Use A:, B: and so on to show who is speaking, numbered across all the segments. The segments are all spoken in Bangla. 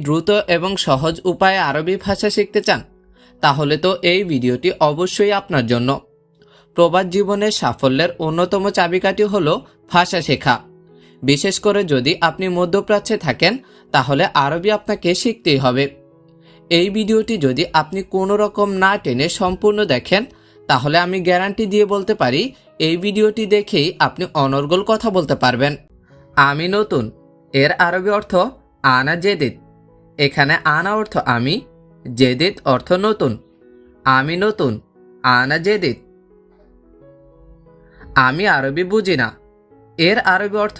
A: দ্রুত এবং সহজ উপায়ে আরবি ভাষা শিখতে চান তাহলে তো এই ভিডিওটি অবশ্যই আপনার জন্য। প্রবাস জীবনের সাফল্যের অন্যতম চাবিকাঠি হলো ভাষা শেখা। বিশেষ করে যদি আপনি মধ্যপ্রাচ্যে থাকেন তাহলে আরবি আপনাকে শিখতেই হবে। এই ভিডিওটি যদি আপনি কোনো রকম না টেনে সম্পূর্ণ দেখেন তাহলে আমি গ্যারান্টি দিয়ে বলতে পারি এই ভিডিওটি দেখেই আপনি অনর্গল কথা বলতে পারবেন। আমি নতুন এর আরবি অর্থ আনা জেদিদ। এখানে আনা অর্থ আমি, জেদিদ অর্থ নতুন। আমি নতুন, আনা জেদিদ। আমি আরবি বুঝি না এর আরবি অর্থ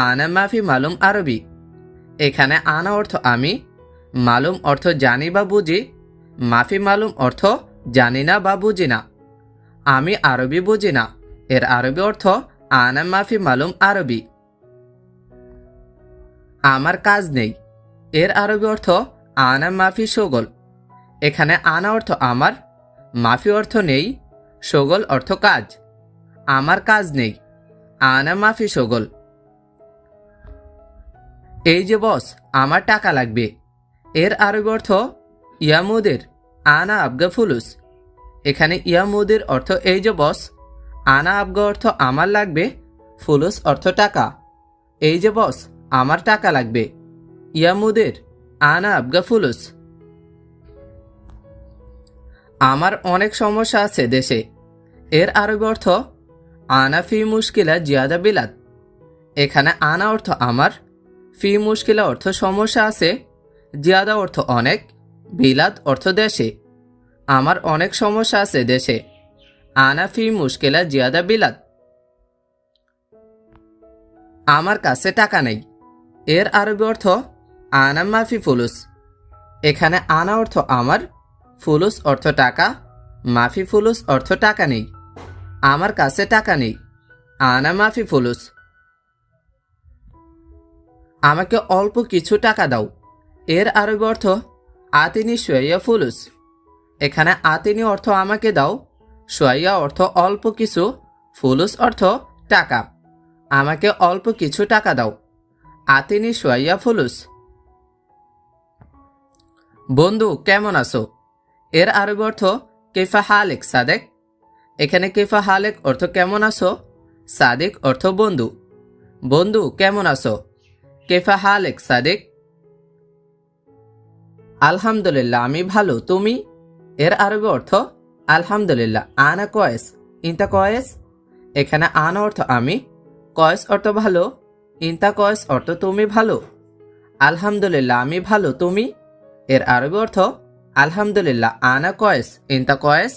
A: আনা মাফি মালুম আরবি। এখানে আনা অর্থ আমি, মালুম অর্থ জানি বা বুঝি, মাফি মালুম অর্থ জানি না বা বুঝি না। আমি আরবি বুঝি না এর আরবি অর্থ আনা মাফি মালুম আরবি। আমার কাজ নেই এর আরবি অর্থ আনা মাফি শোগল। এখানে আনা অর্থ আমার, মাফি অর্থ নেই, শোগল অর্থ কাজ। আমার কাজ নেই, আনা মাফি শোগল। এই যে বস, আমার টাকা লাগবে এর আরবি অর্থ ইয়ামুদের আনা আবগা ফুলুস। এখানে ইয়ামুদের অর্থ এই যে বস, আনা আবগা অর্থ আমার লাগবে, ফুলুস অর্থ টাকা। এই যে বস, আমার টাকা লাগবে, ইয়ামুদের আনা আবগা ফুলুস। আমার অনেক সমস্যা আছে দেশে এর আরবি অর্থ আনা ফি মুশকিলা জিয়াদা বিলাদ। এখানে আনা অর্থ আমার, ফি মুশকিলা অর্থ সমস্যা আছে, জিয়াদা অর্থ অনেক, বিলাদ অর্থ দেশে। আমার অনেক সমস্যা আছে দেশে, আনা ফি মুশকিলা জিয়াদা বিলাদ। আমার কাছে টাকা নেই এর আরবি অর্থ আনা মাফি ফুলুস। এখানে আনা অর্থ আমার, ফুলুস অর্থ টাকা, মাফি ফুলুস অর্থ টাকা নেই। আমার কাছে টাকা নেই, আনা মাফি ফুলুস। আমাকে অল্প কিছু টাকা দাও এর আরবি অর্থ আতিনি শোয়া ফুলুস। এখানে আতিনি অর্থ আমাকে দাও, শোয়া অর্থ অল্প কিছু, ফুলুস অর্থ টাকা। আমাকে অল্প কিছু টাকা দাও, আতিনি শোয়া ফুলুস। বন্ধু কেমন আছো এর আরবি অর্থ কেফা হালেক সাদেক। এখানে কেফা হালেক অর্থ কেমন আছো, সাদেক অর্থ বন্ধু। বন্ধু কেমন আছো, কেফা হালেক সাদেক। আলহামদুলিল্লাহ আমি ভালো, তুমি এর আরবি অর্থ আলহামদুলিল্লাহ আনা কয়েস ইনতা কয়েস। এখানে আনা অর্থ আমি, কয়েস অর্থ ভালো, ইনতা কয়েস অর্থ তুমি ভালো। আলহামদুলিল্লাহ আমি ভালো, তুমি এর আরবি অর্থ আলহামদুলিল্লাহ আনা কয়েস ইনতা কয়েস।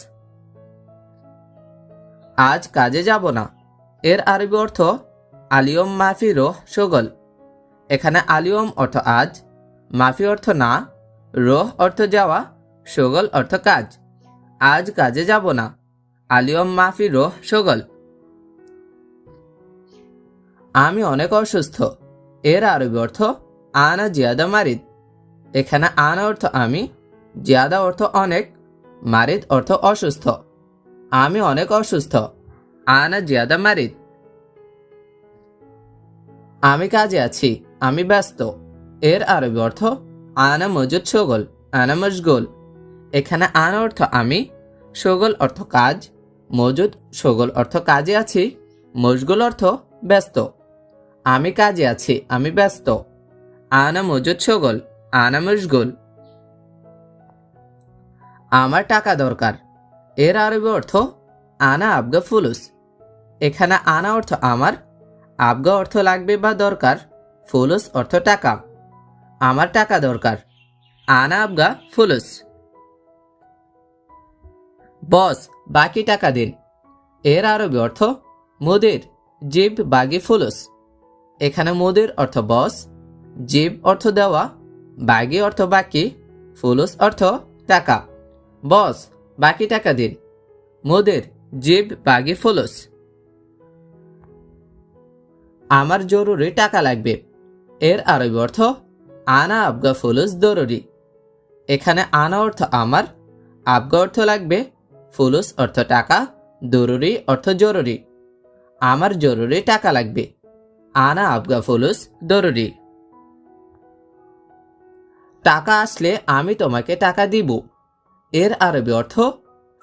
A: আজ কাজে যাব না এর আরবি অর্থ আলিয়ম মাফি রোহ শোগল। এখানে আলিয়ম অর্থ আজ, মাফি অর্থ না, রোহ অর্থ যাওয়া, শোগল অর্থ কাজ। আজ কাজে যাব না, আলিয়ম মাফি রোহ শোগল। আমি অনেক অসুস্থ এর আরবি অর্থ আনা জিয়াদা মারিদ। এখানে আনা অর্থ আমি, জিয়াদা অর্থ অনেক, মারিদ অর্থ অসুস্থ। আমি অনেক অসুস্থ, আনা জিয়াদা মারিদ। আমি কাজে আছি, আমি ব্যস্ত এর আরবি অর্থ আনা মজুদ শোগল, আনা মশগুল। এখানে আনা অর্থ আমি, শোগল অর্থ কাজ, মজুদ শোগল অর্থ কাজে আছি, মশগুল অর্থ ব্যস্ত। আমি কাজে আছি, আমি ব্যস্ত, আনা মজুদ শোগল, আনা মশগুল। আমার টাকা দরকার এর আরবি অর্থ আনা আবগা ফুলুস। এখানে আনা অর্থ আমার, আবগা অর্থ লাগবে বা দরকার, ফুলুস অর্থ টাকা। আমার টাকা দরকার, আনা আবগা ফুলুস। বস বাকি টাকা দিন এর আরবি অর্থ মুদির জিব বাগি ফুলুস। এখানে মুদির অর্থ বস, জিব অর্থ দেওয়া, বাগি অর্থ বাকি, ফুলুস অর্থ টাকা। বস বাকি টাকা দিন, মুদির জিব বাগি ফুলুস। আমার জরুরি টাকা লাগবে এর আরবি অর্থ আনা আবগা ফুলুস জরুরি। এখানে আনা অর্থ আমার, আবগা অর্থ লাগবে, ফুলুস অর্থ টাকা, জরুরি অর্থ জরুরি। আমার জরুরি টাকা লাগবে, আনা আবগা ফুলুস জরুরি। টাকা আসলে আমি তোমাকে টাকা দিব। এর আরবি অর্থ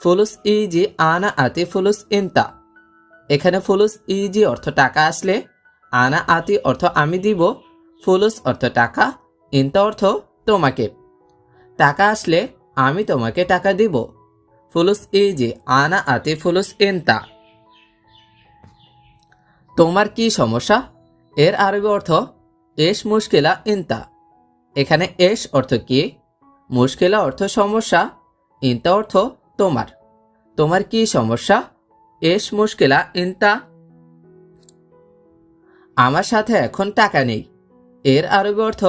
A: ফুলুস ইজি আনা আতি ফুলুস ইনতা। এখানে ফুলুস ইজি অর্থ টাকা আসলে, আনা আতি অর্থ আমি দিব, ফুলুস অর্থ টাকা, ইনতা অর্থ তোমাকে। টাকা আসলে আমি তোমাকে টাকা দিব। ফুলুস ইজি আনা আতি ফুলুস ইনতা। তোমার কি সমস্যা? এর আরবি অর্থ এস মুশকিলা ইনতা। এখানে এস অর্থ কি, মুশকিলা অর্থ সমস্যা, ইনতা অর্থ তোমার। তোমার কি সমস্যা? এস মুশকিলা ইনতা। আমার সাথে এখন টাকা নেই। এর আরবি অর্থ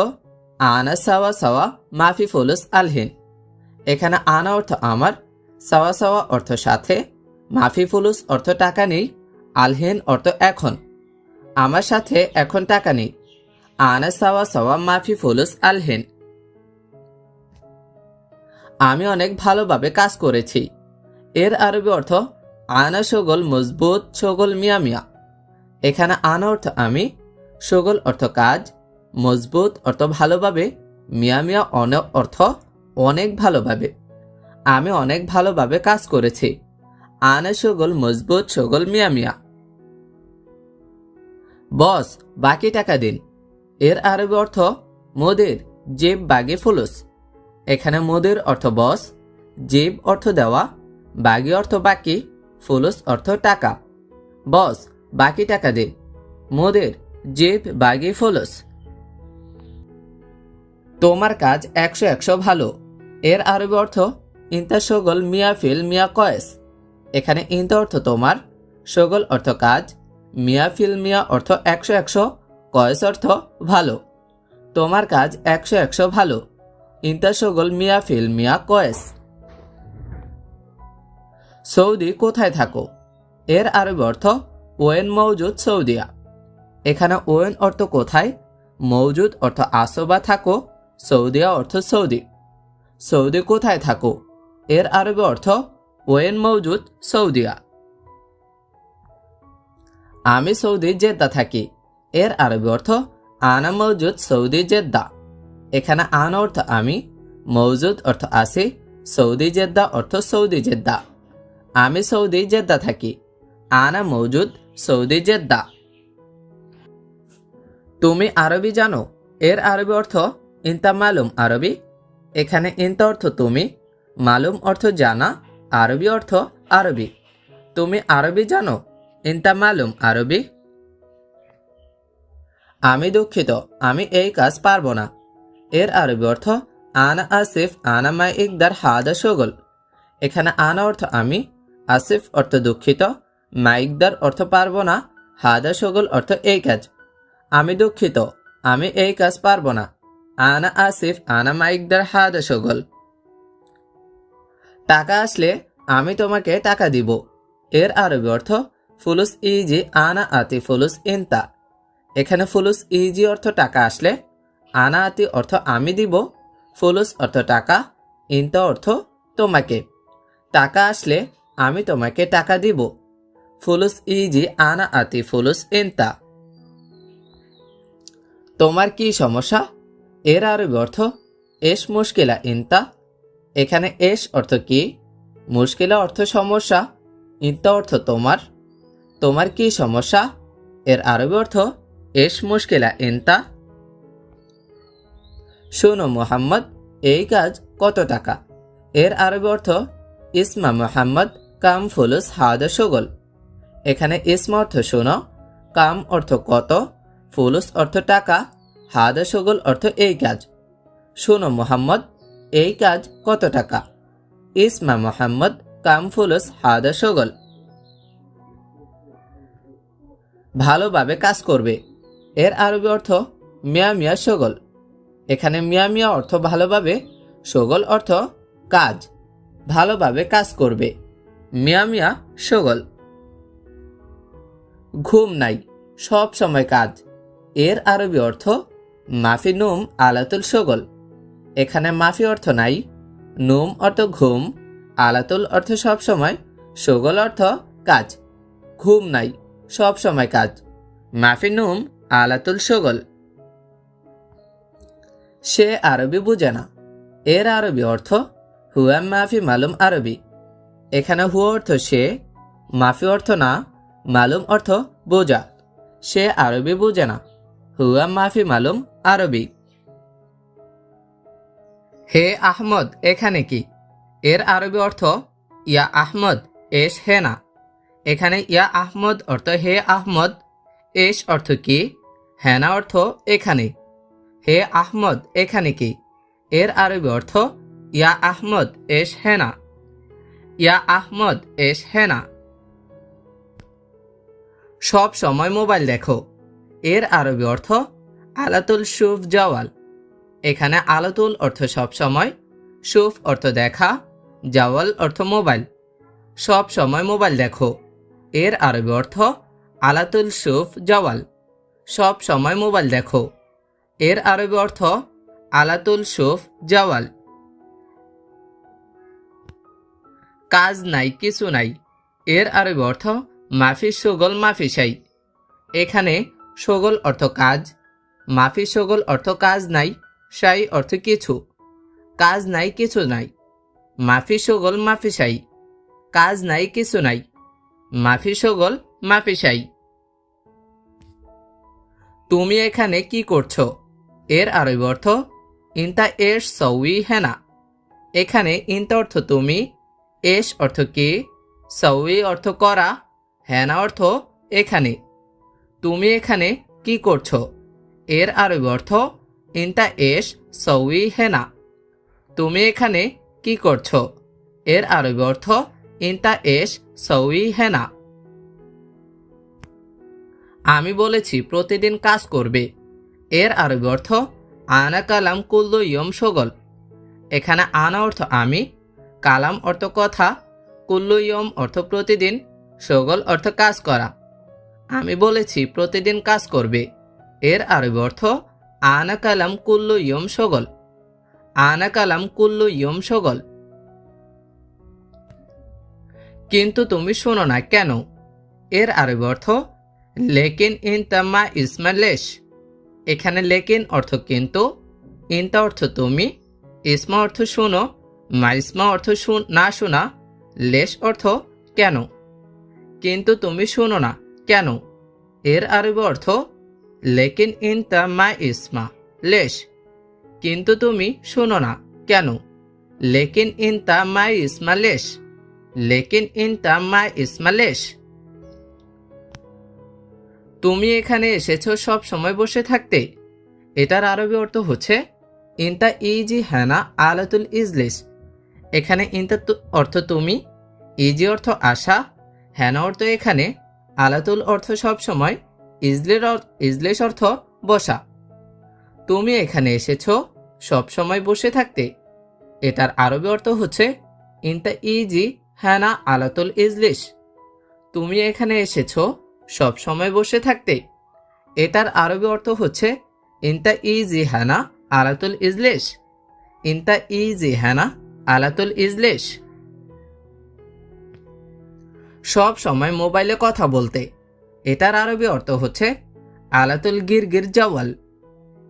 A: আনা সাওয়া সাওয়া মাফি ফুলুস আলহিন। এখানে আনা অর্থ আমার, সাওয়া সাওয়া অর্থ সাথে, মাফি ফুলুস অর্থ টাকা নেই, আলহিন অর্থ এখন। আমার সাথে এখন টাকা নেই। আনা সাওয়া সাওয়া মাফি ফুলুস আলহিন। আমি অনেক ভালোভাবে কাজ করেছি। এর আরবি অর্থ আনা শগল মজবুত শগল মিয়া মিয়া। এখানে আনা অর্থ আমি, শগল অর্থ কাজ, মজবুত অর্থ ভালোভাবে, মিয়া মিয়া অর্থ অনেক ভালোভাবে। আমি অনেক ভালোভাবে কাজ করেছি। আনা শগল মজবুত শগল মিয়া মিয়া। বস, বাকি টাকা দিন। এর আরবি অর্থ মোদের জেব বাগি ফুলুস। এখানে মোদের অর্থ বস, জেব অর্থ দেওয়া, বাগি অর্থ বাকি, ফুলুস অর্থ টাকা। বস, বাকি টাকা দিন। মোদের জেব বাগি ফুলুস। তোমার কাজ 100 ভালো। এর আরবি অর্থ ইনতা শগল মিয়া ফিল মিয়া কয়েস। এখানে ইনতা অর্থ তোমার, শগল অর্থ কাজ, মিয়া ফিল মিয়া অর্থ 100, কয়েস অর্থ ভালো। তোমার কাজ 100 ভালো। ইনতা শগল মিয়া ফিল মিয়া কয়েস। সৌদি কোথায় থাকো? এর আরবি অর্থ ওয়েন মৌজুদ সৌদিয়া। এখানে ওয়েন অর্থ কোথায়, মৌজুদ অর্থ আসো বা থাকো, সৌদিয়া অর্থ সৌদি। সৌদি কোথায় থাকো? এর আরবি অর্থ ওয়েন মৌজুদ সৌদিয়া। আমি সৌদি জেদ্দা থাকি। এর আরবি অর্থ আনা মৌজুদ সৌদি জেদ্দা। এখানে আনা অর্থ আমি, মৌজুদ অর্থ আসি, সৌদি জেদ্দা অর্থ সৌদি জেদ্দা। আমি সৌদি জেদ্দা থাকি। আনা মৌজুদ সৌদি জেদ্দা। তুমি আরবি জানো? এর আরবি অর্থ ইনতা মালুম আরবি। এখানে ইনতা অর্থ তুমি, মালুম অর্থ জানা, আরবি অর্থ আরবি। তুমি আরবি জানো? ইনতা মালুম আরবি। আমি দুঃখিত, আমি এই কাজ পারবো না। এর আরবি অর্থ আনা আসিফ আনা মাই ইকদার হাদা শগল। এখানে আনা অর্থ আমি, আসিফ অর্থ দুঃখিত, মাইকদার অর্থ পারবো না, হাদা শগল অর্থ এই কাজ। আমি দুঃখিত, আমি এই কাজ পারবো না। আনা আসিফ আনা মাইকদার হাদা শগল। টাকা আসলে আমি তোমাকে টাকা দিব। এর আরবি অর্থ ফুলুস ইজি আনা আতি ফুলুস ইনতা। এখানে ফুলুস ইজি অর্থ টাকা আসলে, আনা আতি অর্থ আমি দিব, ফুলুস অর্থ টাকা, ইনতা অর্থ তোমাকে। টাকা আসলে আমি তোমাকে টাকা দিব। ফুলুস ইজি আনা আতি ফুলুস ইনতা। তোমার কি সমস্যা? এর আরবি অর্থ এস মুশকিলা ইনতা। এখানে এস অর্থ কি, মুশকিলা অর্থ সমস্যা, ইনতা অর্থ তোমার। তোমার কি সমস্যা? এর আরবি অর্থ এস মুশকিলা ইনতা। শোনো মোহাম্মদ, এই কাজ কত টাকা? এর আরবি অর্থ ইসমা মোহাম্মদ কাম ফুলুস হাদা শগল। এখানে ইসমা অর্থ শোনো, কাম অর্থ কত, ফুলুস অর্থ টাকা, হাদা শগল অর্থ এই কাজ। শোনো মোহাম্মদ, এই কাজ কত টাকা? ইসমা মোহাম্মদ কাম ফুলুস হাদা শগল। ভালোভাবে কাজ করবে। এর আরবি অর্থ মিয়া মিয়া শগল। এখানে মিয়া মিয়া অর্থ ভালোভাবে, শগল অর্থ কাজ। ভালোভাবে কাজ করবে, মিয়া মিয়া শগল। ঘুম নাই, সব সময় কাজ। এর আরবি অর্থ মাফি নুম আলাতুল শগল। এখানে মাফি অর্থ নাই, নুম অর্থ ঘুম, আলাতুল অর্থ সব সময়, শগল অর্থ কাজ। ঘুম নাই, সব সময় কাজ। মাফি নুম আলাতুল শগল। সে আরবি বুঝে না। এর আরবি অর্থ হুয়া মাফি মালুম আরবি। এখানে হুয়া অর্থ সে, মাফি অর্থ না, মালুম অর্থ বোঝা। সে আরবি বুঝে না। হুয়া মাফি মালুম আরবি। হে আহমদ, এখানে কি? এর আরবি অর্থ ইয়া আহমদ এস হে না। এখানে ইয়া আহমদ অর্থ হে আহমদ, এস অর্থ কি, হেনা অর্থ এখানে। হে আহমদ, এখানে কি? এর আরবি অর্থ ইয়া আহমদ এস হেনা। ইয়া আহমদ এস হেনা। সব সময় মোবাইল দেখো। এর আরবি অর্থ আলাতুল শুফ জাওয়াল। এখানে আলাতুল অর্থ সব সময়, শুফ অর্থ দেখা, জাওয়াল অর্থ মোবাইল। সব সময় মোবাইল দেখো। এর আরবি অর্থ আলাতুল শুফ জাওয়াল। সব সময় মোবাইল দেখো। এর আরবি অর্থ আলাতুল শুফ জাওয়াল। কাজ নাই, কিছু নাই। এর আরবি অর্থ মাফি শগল মাফি শাই। এখানে শগল অর্থ কাজ, মাফি শগল অর্থ কাজ নাই, শাই অর্থ কিছু। কাজ নাই, কিছু নাই। মাফি শগল মাফি শাই। কাজ নাই, কিছু নাই। মাফি শগল মাফি শাই। তুমি এখানে কি করছো? এর আরবি অর্থ ইনতা এস সউই হেনা। এখানে ইনতা অর্থ তুমি, এস অর্থ কি, সউই অর্থ করা, হেনা অর্থ এখানে। তুমি এখানে কি করছো? এর আরবি অর্থ ইনতা এস সউই হেনা। তুমি এখানে কি করছো? এর আরবি অর্থ ইনতা এস সউই হেনা। আমি বলেছি প্রতিদিন কাজ করবে। এর আরবি অর্থ আনা কালাম কুল্লু ইয়ম শগল। এখানে আনা অর্থ আমি, কালাম অর্থ কথা, কুল্লু ইয়ম অর্থ প্রতিদিন, শগল অর্থ কাজ করা। আমি বলেছি প্রতিদিন কাজ করবে। এর আরবি অর্থ আনা কালাম কুল্লু ইয়ম শগল। আনা কালাম কুল্লু ইয়ম শগল। কিন্তু তুমি শোনো না কেন? এর আরবি অর্থ লেকিন ইনতা মা ইসমা লেশ। এখানে লেকিন অর্থ কিন্তু, ইনতা অর্থ তুমি, ইসমা অর্থ শুনো, মা ইসমা অর্থ না শোনা, লেশ অর্থ কেন। কিন্তু তুমি শোনো না কেন? এর আরবি অর্থ লেকিন ইনতা মা ইসমা লেশ। কিন্তু তুমি শোনো না কেন? লেকিন ইনতা মা ইসমা লেশ। লেকিন ইনতা মা ইসমা লেশ। তুমি এখানে এসেছো সব সময় বসে থাকতে। এটার আরবি অর্থ হচ্ছে ইনতা ইজি হেনা আলাতুল ইজলিস। এখানে ইনতা অর্থ তুমি, ইজি অর্থ আশা, হেনা অর্থ এখানে, আলাতুল অর্থ সব সময়, ইজলিস অর্থ বসা। তুমি এখানে এসেছো সব সময় বসে থাকতে। এটার আরবি অর্থ হচ্ছে ইনতা ইজি হেনা আলাতুল ইজলিস। তুমি এখানে এসেছো সব সময় বসে থাকতে। এটার আরবি অর্থ হচ্ছে ইনতা ইজি হেনা আলাতুল ইজলিস। ইনতা ইজি হেনা আলাতুল ইজলিস। সব সময় মোবাইলে কথা বলতে। এটার আরবি অর্থ হচ্ছে আলাতুল গিরগির জাওয়াল।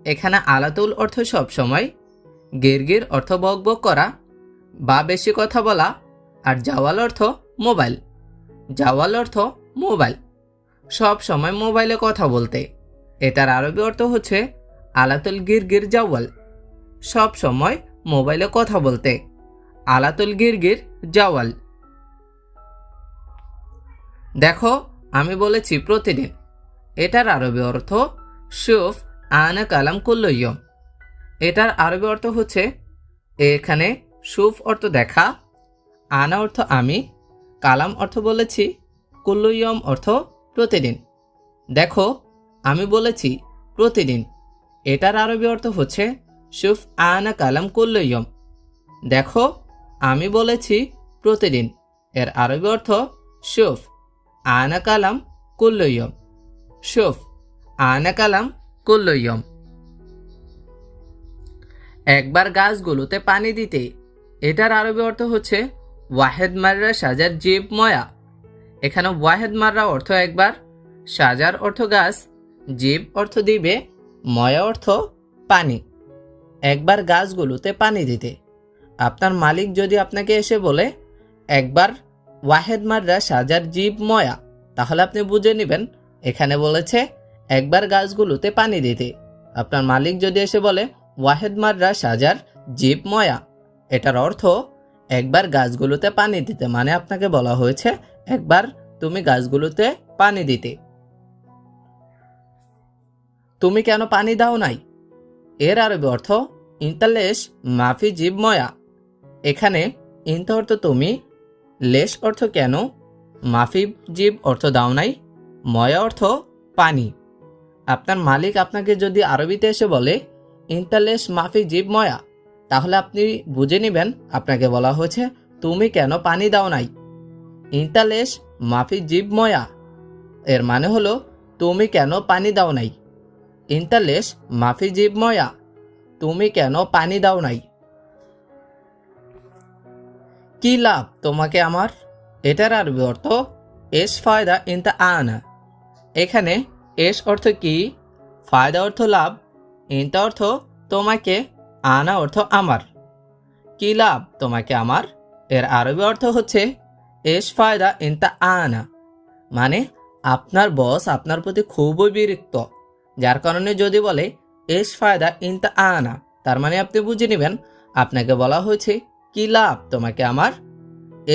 A: এখানে আলাতুল অর্থ সব সময়, গিরগির অর্থ বকবক করা বা বেশি কথা বলা, আর জাওয়াল অর্থ মোবাইল। জাওয়াল অর্থ মোবাইল। সব সময় মোবাইলে কথা বলতে। এটার আরবি অর্থ হচ্ছে আলাতুল গিরগির জাওয়াল। সব সময় মোবাইলে কথা বলতে। আলাতুল গিরগির জাওয়াল। দেখো, আমি বলেছি প্রতিদিন। এটার আরবি অর্থ শুফ আনা কালাম কুল্লু ইয়ম। এটার আরবি অর্থ হচ্ছে এখানে শুফ অর্থ দেখা, আনা অর্থ আমি, কালাম অর্থ বলেছি, কুল্লু ইয়ম অর্থ প্রতিদিন। দেখো, আমি বলেছি প্রতিদিন। এটার আরবি অর্থ হচ্ছে শুফ আনা কালাম কুল্লু ইয়ম। দেখো, আমি বলেছি প্রতিদিন। এর আরবি অর্থ শুফ আনা কালাম কুল্লু ইয়ম। শুফ আনা কালাম কুল্লু ইয়ম। একবার গাছগুলোতে পানি দিতে। এটার আরবি অর্থ হচ্ছে ওয়াহেদ মাররা সাজার জিব ময়া। এখানে ওয়াহেদ মাররা অর্থ একবার, সাজার অর্থ গাছ, জিব অর্থ দিবে, ময়া অর্থ পানি। একবার গাছগুলোতে পানি দিতে। আপনার মালিক যদি আপনাকে এসে বলে একবার ওয়াহেদ মাররা সাজার জীব ময়া, তাহলে আপনি বুঝে নেবেন এখানে বলেছে একবার গাছগুলোতে পানি দিতে। আপনার মালিক যদি এসে বলে ওয়াহেদ মাররা সাজার জীব ময়া, এটার অর্থ একবার গাছগুলোতে পানি দিতে, মানে আপনাকে বলা হয়েছে একবার তুমি গাছগুলোতে পানি দিতে। তুমি কেন পানি দাও নাই, এর আরবি অর্থ ইন্তালেশ মাফি জীব ময়া। এখানে ইন্তা অর্থ তুমি, লেশ অর্থ কেন, মাফি জীব অর্থ দাও নাই, ময়া অর্থ পানি। আপনার মালিক আপনাকে যদি আরবিতে এসে বলে ইন্তালেশ মাফি জীব ময়া, তাহলে আপনি বুঝে নেবেন আপনাকে বলা হয়েছে তুমি কেন পানি দাও নাই। ইন্তালেশ মাফি জীব ময়া এর মানে হলো তুমি কেন পানি দাও নাই। ইন্তালেশ মাফি জীব ময়া, তুমি কেন পানি দাও নাই। কি লাভ তোমাকে আমার, এটার আরবি অর্থ এস ফায়দা ইনতা আনা। এখানে এস অর্থ কি, ফায়দা অর্থ লাভ, ইনতা অর্থ তোমাকে, আনা অর্থ আমার। কি লাভ তোমাকে আমার, এর আরবি অর্থ হচ্ছে এস ফায়দা ইনতা আনা, মানে আপনার বস আপনার প্রতি খুবই বিরক্ত, যার কারণে যদি বলে এস ফায়দা ইনতা আনা, তার মানে আপনি বুঝে নেবেন আপনাকে বলা হয়েছে কি লাভ তোমাকে আমার।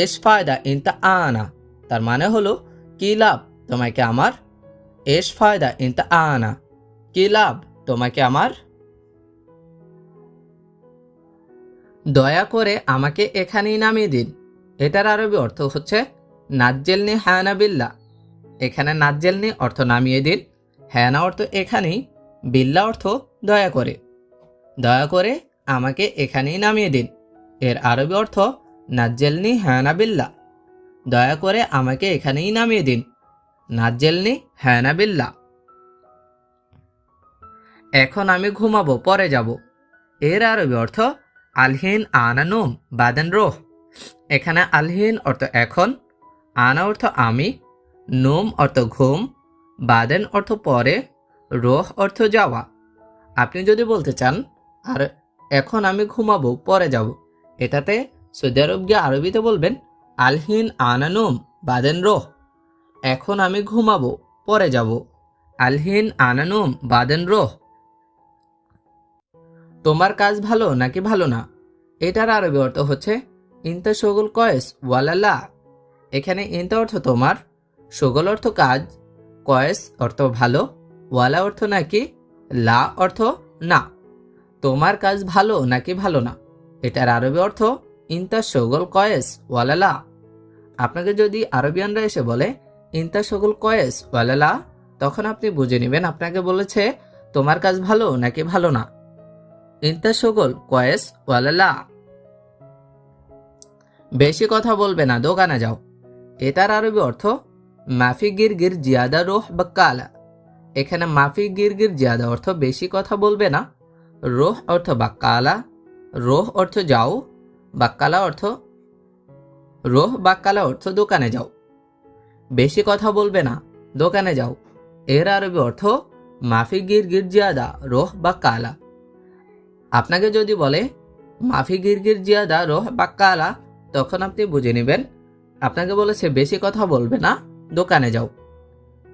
A: এস ফায়দা ইনতা আনা, তার মানে হলো কি লাভ তোমাকে আমার। এস ফায়দা ইনতা আনা, কি লাভ তোমাকে আমার। দয়া করে আমাকে এখানেই নামিয়ে দিন, এটার আরবি অর্থ হচ্ছে নাজ্জেলনি হায়ানা বিল্লা। এখানে নাজ্জেলনি অর্থ নামিয়ে দিন, হায়ানা অর্থ এখানেই, বিল্লা অর্থ দয়া করে। দয়া করে আমাকে এখানেই নামিয়ে দিন, এর আরবি অর্থ নাজ্জেলনি হায়ানা বিল্লা। দয়া করে আমাকে এখানেই নামিয়ে দিন, নাজ্জেলনি হায়ানা বিল্লা। এখন আমি ঘুমাবো, পরে যাব, এর আরবি অর্থ আলহিন আনা নোম বাদেন রোহ। এখানে আলহিন অর্থ এখন, আনা অর্থ আমি, নোম অর্থ ঘুম, বাদেন অর্থ পরে, রোহ অর্থ যাওয়া। আপনি যদি বলতে চান আর এখন আমি ঘুমাবো পরে যাব, এটাতে সৌদি আরব গিয়ে আরবিতে বলবেন আলহিন আনা নোম বাদেন রোহ। এখন আমি ঘুমাবো পরে যাব, আলহিন আনা নোম বাদেন রোহ। তোমার কাজ ভালো নাকি ভালো না, এটার আরবি অর্থ হচ্ছে ইনতা শগল কয়েস ওয়ালালা। এখানে ইনতা অর্থ তোমার, শগল অর্থ কাজ, কয়েস অর্থ ভালো, ওয়ালা অর্থ নাকি, লা অর্থ না। তোমার কাজ ভালো নাকি ভালো না, এটার আরবি অর্থ ইনতা শগল কয়েস ওয়ালালা। আপনাকে যদি আরবিয়ানরা এসে বলে ইনতা শগল কয়েস ওয়ালালা, তখন আপনি বুঝে নেবেন আপনাকে বলেছে তোমার কাজ ভালো নাকি ভালো না। ইনতা শগল কয়েস ওয়ালালা। বেশি কথা বলবে না, দোকানে যাও, এটার আরবি অর্থ মাফি গির গির জিয়াদা রোহ বাক্কালা। এখানে মাফি গির গির জিয়াদা অর্থ বেশি কথা বলবে না, রোহ অর্থ বাক্কালা, রোহ অর্থ যাও, বাক্কালা অর্থ রোহ বাক্কালা অর্থ দোকানে যাও। বেশি কথা বলবে না, দোকানে যাও, এর আরবি অর্থ মাফি গির গির জিয়াদা রোহ বাক্কালা। আপনাকে যদি বলে মাফি গির গির জিয়াদা রোহ বাক্কালা, তখন আপনি বুঝে নেবেন আপনাকে বলেছে বেশি কথা বলবে না, দোকানে যাও।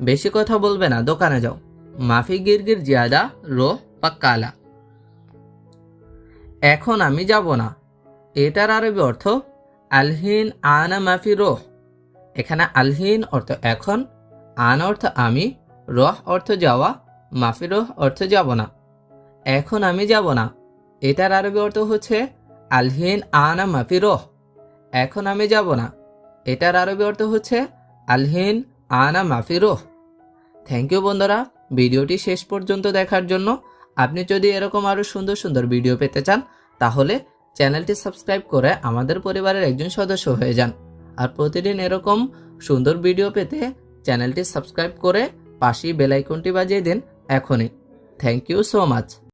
A: বেশি কথা বলবে না, দোকানে যাও, মাফি গির গির জিয়াদা রোহ বাক্কালা। এখন আমি যাব না, এটার আরবি অর্থ আলহিন আনা মাফি রোহ। এখানে আলহিন অর্থ এখন, আনা অর্থ আমি, রোহ অর্থ যাওয়া, মাফি রোহ অর্থ যাব না। এখন আমি যাব না, এটার আরবি অর্থ হচ্ছে আলহিন আনা মাফি রোহ। এখন আমি যাব না, এটার আরবি অর্থ হচ্ছে আলহিন আনা মাফি রোহ। থ্যাংক ইউ বন্ধুরা ভিডিওটি শেষ পর্যন্ত দেখার জন্য। আপনি যদি এরকম আরও সুন্দর সুন্দর ভিডিও পেতে চান তাহলে চ্যানেলটি সাবস্ক্রাইব করে আমাদের পরিবারের একজন সদস্য হয়ে যান। আর প্রতিদিন এরকম সুন্দর ভিডিও পেতে চ্যানেলটি সাবস্ক্রাইব করে পাশেই বেল আইকনটি বাজিয়ে দিন এখনই। Thank you so much.